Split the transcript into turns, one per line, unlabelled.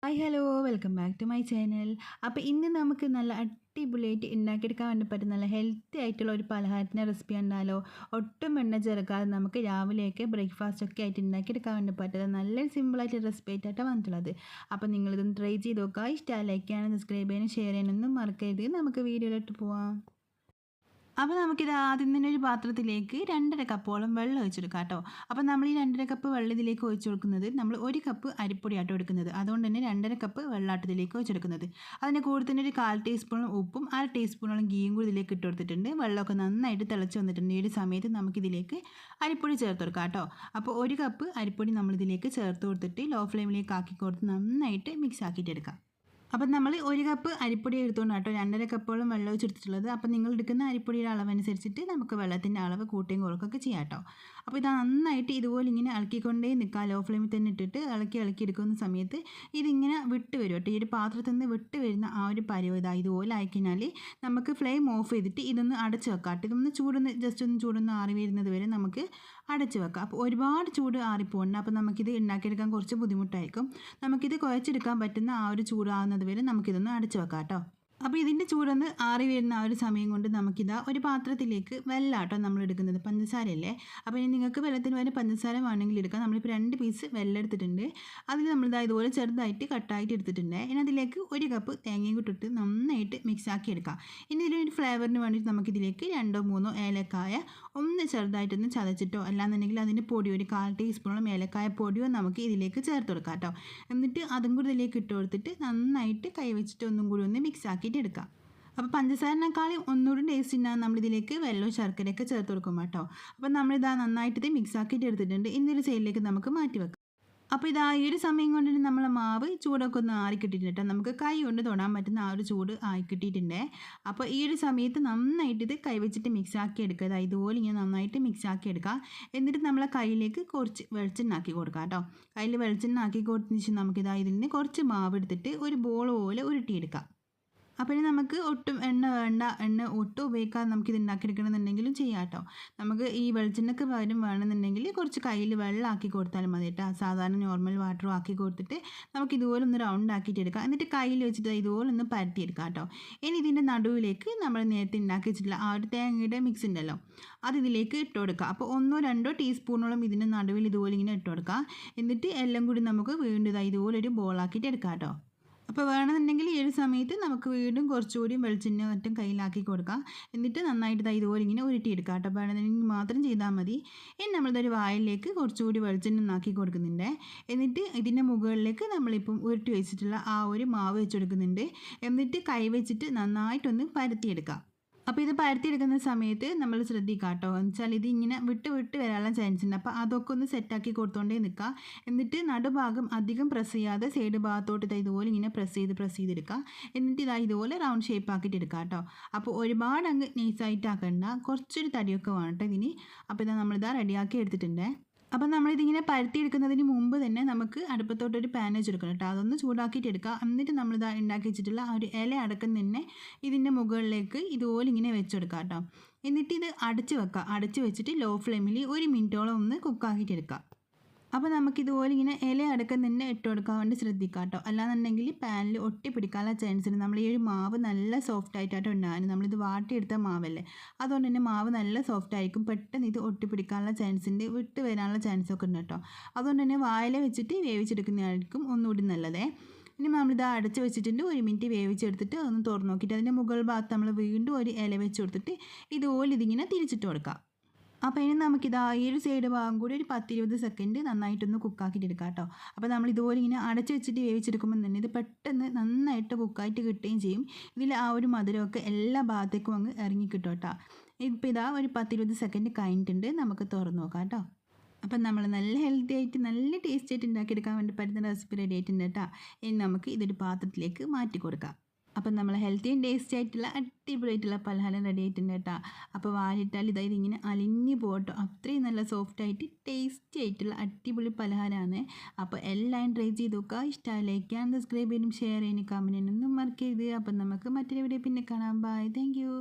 Hi hello welcome back to my channel. അപ്പോൾ ഇന്ന് നമുക്ക് നല്ല അടിപൊളിയായിട്ട് ഉണ്ടാക്കിയെടുക്കാൻ വേണ്ടി പറ്റുന്ന നല്ല ഹെൽത്തി ആയിട്ടുള്ള ഒരു പലഹാരത്തിൻ്റെ റെസിപ്പി ഉണ്ടാലോ. ഒട്ടും എണ്ണ ചേർക്കാതെ നമുക്ക് രാവിലെയൊക്കെ ബ്രേക്ക്ഫാസ്റ്റ് ഒക്കെ ആയിട്ട് ഉണ്ടാക്കിയെടുക്കാൻ വേണ്ടി പറ്റുന്നത് നല്ല സിമ്പിളായിട്ട് റെസിപ്പി ആയിട്ടാണ് വന്നിട്ടുള്ളത്. അപ്പോൾ നിങ്ങളിതൊന്ന് ട്രൈ ചെയ്ത് നോക്കുക. ഇഷ്ടമായി ലൈക്ക് ചെയ്യാനും സബ്സ്ക്രൈബ് ചെയ്യാനും ഷെയർ ചെയ്യാനൊന്നും മറക്കരുത്. നമുക്ക് വീഡിയോയിലോട്ട് പോവാം. അപ്പോൾ നമുക്കിത് ആദ്യം തന്നെ ഒരു പാത്രത്തിലേക്ക് 2.5 കപ്പോളം വെള്ളം ഒഴിച്ചെടുക്കാം കേട്ടോ. അപ്പോൾ നമ്മൾ ഈ 2.5 കപ്പ് വെള്ളം ഇതിലേക്ക് ഒഴിച്ചു കൊടുക്കുന്നത് നമ്മൾ 1 കപ്പ് അരിപ്പൊടിയാട്ടോ എടുക്കുന്നത്. അതുകൊണ്ട് തന്നെ 2.5 കപ്പ് വെള്ളാട്ടത്തിലേക്ക് ഒഴിച്ചെടുക്കുന്നത്. അതിന് കൂടെ തന്നെ ഒരു 1/4 ടീസ്പൂണും ഉപ്പും 1/2 ടീസ്പൂണോളം ഗീയും കൂടി ഇതിലേക്ക് ഇട്ട് കൊടുത്തിട്ടുണ്ട്. വെള്ളമൊക്കെ നന്നായിട്ട് തിളച്ച് വന്നിട്ടുണ്ട്. ഈ ഒരു സമയത്ത് നമുക്കിതിലേക്ക് അരിപ്പൊടി ചേർത്ത് കൊടുക്കാം കേട്ടോ. അപ്പോൾ 1 കപ്പ് അരിപ്പൊടി നമ്മളിതിലേക്ക് ചേർത്ത് കൊടുത്തിട്ട് ലോ ഫ്ലെയിമിലേക്ക് ആക്കി കൊടുത്ത് നന്നായിട്ട് മിക്സ് ആക്കിയിട്ട് എടുക്കാം. അപ്പം നമ്മൾ 1 കപ്പ് അരിപ്പൊടി എടുത്തുകൊണ്ട് കേട്ടോ 2.5 കപ്പോളം വെള്ളം ഒഴിച്ചെടുത്തിട്ടുള്ളത്. അപ്പം നിങ്ങൾ എടുക്കുന്ന അരിപ്പൊടിയുടെ അളവനുസരിച്ചിട്ട് നമുക്ക് വെള്ളത്തിൻ്റെ അളവ് കൂട്ടുകയും കുറക്കുകയൊക്കെ ചെയ്യാം കേട്ടോ. അപ്പോൾ ഇത് നന്നായിട്ട് ഇതുപോലെ ഇങ്ങനെ ഇളക്കിക്കൊണ്ടേ നിൽക്കുക. ലോ ഫ്ലെയിമിൽ തന്നെ ഇട്ടിട്ട് ഇളക്കി എടുക്കുന്ന സമയത്ത് ഇതിങ്ങനെ വിട്ട് വരും കേട്ടോ. ഈ ഒരു പാത്രത്തിൽ നിന്ന് വിട്ട് വരുന്ന ആ ഒരു പരുവത ഇതുപോലെ ആയിക്കഴിഞ്ഞാൽ നമുക്ക് ഫ്ലെയിം ഓഫ് ചെയ്തിട്ട് ഇതൊന്ന് അടച്ച് വെക്കാം കേട്ടോ. ഇതൊന്ന് ജസ്റ്റ് ഒന്ന് ചൂടൊന്ന് ആറി വരുന്നത് വരെ നമുക്ക് അടച്ച് വെക്കാം. അപ്പോൾ ഒരുപാട് ചൂട് ആറിപ്പോകണ്ട. അപ്പോൾ നമുക്കിത് ഉണ്ടാക്കിയെടുക്കാൻ കുറച്ച് ബുദ്ധിമുട്ടായിരിക്കും. നമുക്കിത് കുഴച്ചെടുക്കാൻ പറ്റുന്ന ആ ഒരു ചൂടാകുന്നത് വരെ നമുക്കിതൊന്ന് അടച്ച് വെക്കാം കേട്ടോ. അപ്പോൾ ഇതിൻ്റെ ചൂടൊന്ന് ആറി വരുന്ന ആ ഒരു സമയം കൊണ്ട് നമുക്കിതാ ഒരു പാത്രത്തിലേക്ക് വെല്ലാട്ടോ നമ്മൾ എടുക്കുന്നത്, പഞ്ചസാരയല്ലേ. അപ്പോൾ ഇനി നിങ്ങൾക്ക് വെള്ളത്തിന് വരെ പഞ്ചസാര വേണമെങ്കിൽ എടുക്കാം. നമ്മളിപ്പോൾ 2 പീസ് വെല്ലം എടുത്തിട്ടുണ്ട്. അതിൽ നമ്മളിതാ ഇതുപോലെ ചെറുതായിട്ട് കട്ടായിട്ട് എടുത്തിട്ടുണ്ട്. ഇനി അതിലേക്ക് 1 കപ്പ് തേങ്ങയും കൂട്ടിട്ട് നന്നായിട്ട് മിക്സ് ആക്കി എടുക്കാം. ഇനി ഇതിലൊരു ഫ്ലേവറിന് വേണ്ടിയിട്ട് നമുക്കിതിലേക്ക് 2 or 3 ഏലക്കായ ഒന്ന് ചെറുതായിട്ടൊന്ന് ചതച്ചിട്ടോ അല്ലാന്നുണ്ടെങ്കിൽ അതിൻ്റെ പൊടി ഒരു 1/4 ടീസ്പൂണോളം ഏലക്കായ പൊടിയോ നമുക്ക് ഇതിലേക്ക് ചേർത്ത് കൊടുക്കാം കേട്ടോ. എന്നിട്ട് അതും കൂടി ഇതിലേക്ക് ഇട്ട് കൊടുത്തിട്ട് നന്നായിട്ട് കൈവച്ചിട്ട് ഒന്നും കൂടി ഒന്ന് മിക്സ് ആക്കിയിട്ട് എടുക്കാം. അപ്പോൾ പഞ്ചസാരനേക്കാളും ഒന്നുകൂടി ടേസ്റ്റ് ഉണ്ടാകും നമ്മളിതിലേക്ക് വെള്ളവും ശർക്കരയൊക്കെ ചേർത്ത് കൊടുക്കും കേട്ടോ. അപ്പോൾ നമ്മളിതാ നന്നായിട്ട് ഇത് മിക്സ് ആക്കിയിട്ട് എടുത്തിട്ടുണ്ട്. ഇന്നൊരു സൈഡിലേക്ക് നമുക്ക് മാറ്റി വെക്കാം. അപ്പോൾ ഇതാ ഈ ഒരു സമയം കൊണ്ട് നമ്മളെ മാവ് ചൂടൊക്കെ ഒന്ന് ആറിക്കിട്ടിട്ടുണ്ട് കേട്ടോ. നമുക്ക് കൈ കൊണ്ട് തൊടാൻ പറ്റുന്ന ആ ഒരു ചൂട് ആയിക്കിട്ടിട്ടുണ്ട്. അപ്പോൾ ഈ ഒരു സമയത്ത് നന്നായിട്ട് ഇത് കൈവച്ചിട്ട് മിക്സ് ആക്കി എടുക്കുക. ഇതുപോലെ ഇങ്ങനെ നന്നായിട്ട് മിക്സ് ആക്കി എടുക്കുക. എന്നിട്ട് നമ്മളെ കയ്യിലേക്ക് കുറച്ച് വെളിച്ചെണ്ണ ആക്കി കൊടുക്കുക കേട്ടോ. കയ്യിൽ വെളിച്ചെണ്ണ ആക്കി കൊടുത്തതിന് ശേഷം നമുക്കിതാ ഇതിൽ നിന്ന് കുറച്ച് മാവ് എടുത്തിട്ട് ഒരു ബോൾ പോലെ ഉരുട്ടിയെടുക്കാം. അപ്പോൾ ഇനി നമുക്ക് ഒട്ടും എണ്ണ വേണ്ട, എണ്ണ ഒട്ടും ഉപയോഗിക്കാതെ നമുക്കിത് ഉണ്ടാക്കിയെടുക്കണമെന്നുണ്ടെങ്കിലും ചെയ്യാം കേട്ടോ. നമുക്ക് ഈ വെളിച്ചെണ്ണയ്ക്ക് പകരം വേണമെന്നുണ്ടെങ്കിൽ കുറച്ച് കയ്യിൽ വെള്ളം ആക്കി കൊടുത്താലും മതി കേട്ടോ. സാധാരണ നോർമൽ വാട്ടറും ആക്കി കൊടുത്തിട്ട് നമുക്ക് ഇതുപോലെ ഒന്ന് റൗണ്ട് ആക്കിയിട്ട് എടുക്കാം. എന്നിട്ട് കയ്യിൽ വെച്ചിട്ട് ഇതുപോലെ ഒന്ന് പരത്തിയെടുക്കാം കേട്ടോ. ഇനി ഇതിൻ്റെ നടുവിലേക്ക് നമ്മൾ നേരത്തെ ഉണ്ടാക്കി വെച്ചിട്ടുള്ള ആ ഒരു തേങ്ങയുടെ മിക്സ് ഉണ്ടല്ലോ അത് ഇതിലേക്ക് ഇട്ട് കൊടുക്കുക. അപ്പോൾ 1 or 2 ടീസ്പൂണോളം ഇതിൻ്റെ നടുവിൽ ഇതുപോലെ ഇങ്ങനെ ഇട്ട് കൊടുക്കുക. എന്നിട്ട് എല്ലാം കൂടി നമുക്ക് വീണ്ടും ഇതുപോലെ ഒരു ബോളാക്കിയിട്ട് എടുക്കാം കേട്ടോ. അപ്പോൾ വേണമെന്നുണ്ടെങ്കിൽ ഈ ഒരു സമയത്ത് നമുക്ക് വീണ്ടും കുറച്ചുകൂടി വെളിച്ചെണ്ണ മറ്റും കയ്യിലാക്കി കൊടുക്കാം. എന്നിട്ട് നന്നായിട്ട് ഇതുപോലെ ഇങ്ങനെ ഉരുട്ടിയെടുക്കാം കേട്ടോ. വേണമെന്നുണ്ടെങ്കിൽ മാത്രം ചെയ്താൽ മതി. ഇനി നമ്മളിതൊരു വായിലേക്ക് കുറച്ചുകൂടി വെളിച്ചെണ്ണ ഒന്നാക്കി കൊടുക്കുന്നുണ്ട്. എന്നിട്ട് ഇതിൻ്റെ മുകളിലേക്ക് നമ്മളിപ്പം ഉരുട്ടി വെച്ചിട്ടുള്ള ആ ഒരു മാവ് വെച്ച് കൊടുക്കുന്നുണ്ട്. എന്നിട്ട് കൈ വെച്ചിട്ട് നന്നായിട്ടൊന്ന് പരത്തിയെടുക്കാം. അപ്പോൾ ഇത് പരത്തിയെടുക്കുന്ന സമയത്ത് നമ്മൾ ശ്രദ്ധിക്കുക കേട്ടോ. എന്ന് വെച്ചാൽ ഇതിങ്ങനെ വിട്ട് വരാനുള്ള ചാൻസ് ഉണ്ട്. അപ്പോൾ അതൊക്കെ ഒന്ന് സെറ്റാക്കി കൊടുത്തോണ്ടേ നിൽക്കുക. എന്നിട്ട് നടുഭാഗം അധികം പ്രസ് ചെയ്യാതെ സൈഡ് ഭാഗത്തോട്ട് ഇതുപോലെ ഇങ്ങനെ പ്രസ് ചെയ്തെടുക്കുക. എന്നിട്ട് ഇതുപോലെ റൗണ്ട് ഷേപ്പ് ആക്കിയിട്ട് എടുക്കുക കേട്ടോ. അപ്പോൾ ഒരുപാട് അങ്ങ് നൈസായിട്ട് ആക്കണ്ട, കുറച്ചൊരു തടിയൊക്കെ വേണം കേട്ടോ ഇതിന്. അപ്പോൾ നമ്മളിതാ റെഡിയാക്കി എടുത്തിട്ടുണ്ട്. അപ്പം നമ്മളിതിങ്ങനെ പരത്തിയെടുക്കുന്നതിന് മുമ്പ് തന്നെ നമുക്ക് അടുപ്പത്തോട്ടൊരു പാൻ വെച്ചെടുക്കണം കേട്ടോ. അതൊന്ന് ചൂടാക്കിയിട്ട് എടുക്കുക. എന്നിട്ട് നമ്മളിതാ ഉണ്ടാക്കി വെച്ചിട്ടുള്ള ആ ഒരു ഇല അടക്കം തന്നെ ഇതിൻ്റെ മുകളിലേക്ക് ഇതുപോലെ ഇങ്ങനെ വെച്ചെടുക്കുക കേട്ടോ. എന്നിട്ട് ഇത് അടച്ച് വെക്കുക. അടച്ച് വെച്ചിട്ട് ലോ ഫ്ലെയിമിൽ 1 മിനിറ്റോളം ഒന്ന് കുക്കാക്കിയിട്ട് എടുക്കുക. അപ്പോൾ നമുക്കിതുപോലെ ഇങ്ങനെ ഇല അടക്കം തന്നെ ഇട്ട് കൊടുക്കാൻ വേണ്ടി ശ്രദ്ധിക്കുക കേട്ടോ. അല്ലാന്നുണ്ടെങ്കിൽ പാനിൽ ഒട്ടി പിടിക്കാനുള്ള ചാൻസ് ഉണ്ട്. നമ്മൾ ഈ ഒരു മാവ് നല്ല സോഫ്റ്റ് ആയിട്ടാണ് ഉണ്ടാകാൻ. നമ്മളിത് വാട്ടിയെടുത്ത മാവല്ലേ, അതുകൊണ്ട് തന്നെ മാവ് നല്ല സോഫ്റ്റ് ആയിരിക്കും. പെട്ടെന്ന് ഇത് ഒട്ടി പിടിക്കാനുള്ള ചാൻസ് ഉണ്ട്, വിട്ട് വരാനുള്ള ചാൻസ് ഒക്കെ ഉണ്ട് കേട്ടോ. അതുകൊണ്ട് തന്നെ വായില വെച്ചിട്ട് വേവിച്ചെടുക്കുന്നതായിരിക്കും ഒന്നുകൂടി നല്ലതേ. ഇനി നമ്മളിത് അടച്ച് വെച്ചിട്ടുണ്ട്. 1 മിനിറ്റ് വേവിച്ചെടുത്തിട്ട് ഒന്ന് തുറന്ന് നോക്കിയിട്ട് അതിൻ്റെ മുകൾ ഭാഗത്ത് നമ്മൾ വീണ്ടും ഒരു ഇല വെച്ച് കൊടുത്തിട്ട് ഇതുപോലെ ഇതിങ്ങനെ തിരിച്ചിട്ട് കൊടുക്കാം. അപ്പോൾ ഇനി നമുക്കിതാ ഈ ഒരു സൈഡ് ഭാഗം കൂടി ഒരു 10-20 സെക്കൻഡ് നന്നായിട്ടൊന്ന് കുക്കാക്കിയിട്ട് എടുക്കാം കേട്ടോ. അപ്പോൾ നമ്മൾ ഇതുപോലെ ഇങ്ങനെ അടച്ച് വെച്ചിട്ട് വേവിച്ചെടുക്കുമ്പോൾ തന്നെ ഇത് പെട്ടെന്ന് നന്നായിട്ട് കുക്കായിട്ട് കിട്ടുകയും ചെയ്യും. ഇതിൽ ആ ഒരു മധുരമൊക്കെ എല്ലാ ഭാഗത്തേക്കും അങ്ങ് ഇറങ്ങി കിട്ടും കേട്ടോ. ഇപ്പോൾ ഇതാ ഒരു 10-20 സെക്കൻഡ് കഴിഞ്ഞിട്ടുണ്ട്. നമുക്ക് തുറന്ന് നോക്കാം കേട്ടോ. അപ്പം നമ്മൾ നല്ല ഹെൽത്തി ആയിട്ട് നല്ല ടേസ്റ്റ് ആയിട്ട് ഉണ്ടാക്കിയെടുക്കാൻ വേണ്ടി പറ്റുന്ന റെസിപ്പി റെഡി ആയിട്ടുണ്ട് കേട്ടോ. ഇനി നമുക്ക് ഇതൊരു പാത്രത്തിലേക്ക് മാറ്റി കൊടുക്കാം. അപ്പം നമ്മൾ ഹെൽത്തിയും ടേസ്റ്റി ആയിട്ടുള്ള അടിപൊളിയായിട്ടുള്ള പലഹാരം റെഡി ആയിട്ടുണ്ട് കേട്ടോ. അപ്പോൾ വാലിട്ടാൽ ഇതിങ്ങനെ അലിഞ്ഞ് പോകട്ടോ. അത്രയും നല്ല സോഫ്റ്റ് ആയിട്ട് ടേസ്റ്റി ആയിട്ടുള്ള അടിപൊളി പലഹാരമാണ്. അപ്പോൾ എല്ലാവരും ട്രൈ ചെയ്ത് നോക്കുക. ഇഷ്ടമായി ലൈക്ക് ചെയ്യാൻ സബ്സ്ക്രൈബ് ചെയ്യാനും ഷെയർ ചെയ്യാനും കമൻറ്റ് ചെയ്യാനൊന്നും മറക്കരുത്. അപ്പം നമുക്ക് മറ്റൊരു വീഡിയോ പിന്നെ കാണാം. Bye, thank U.